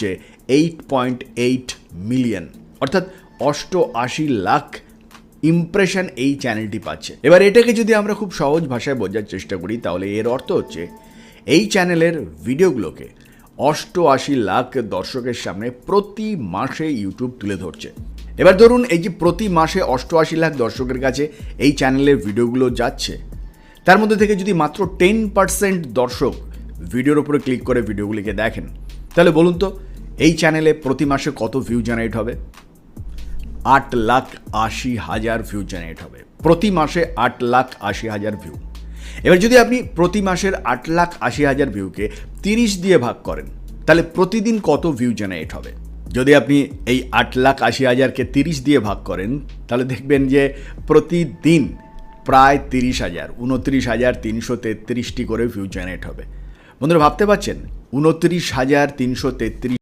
হচ্ছে 8.8 মিলিয়ন, অর্থাৎ 88 লাখ ইমপ্রেশন এই চ্যানেলটি পাচ্ছে। এবার এটাকে যদি আমরা খুব সহজ ভাষায় বোঝার চেষ্টা করি তাহলে এর অর্থ হচ্ছে এই চ্যানেলের ভিডিওগুলোকে 88 লাখ দর্শকের সামনে প্রতি মাসে ইউটিউব তুলে ধরছে। এবার ধরুন এই যে প্রতি মাসে 88 লাখ দর্শকের কাছে এই চ্যানেলের ভিডিওগুলো যাচ্ছে, তার মধ্যে থেকে যদি মাত্র 10% দর্শক ভিডিওর উপরে ক্লিক করে ভিডিওগুলিকে দেখেন, তাহলে বলুন তো এই চ্যানেলে প্রতি মাসে কত ভিউ জেনারেট হবে? 8,80,000 ভিউ জেনারেট হবে প্রতি মাসে, 8,80,000 ভিউ। এবার যদি আপনি প্রতি মাসের 8,80,000 ভিউকে 30 দিয়ে ভাগ করেন তাহলে প্রতিদিন কত ভিউ জেনারেট হবে? যদি আপনি এই 8,80,000কে 30 দিয়ে ভাগ করেন তাহলে দেখবেন যে প্রতিদিন প্রায় 30,000, 29,333টি করে ভিউ জেনারেট হবে। বন্ধুরা ভাবতে পারছেন 29,333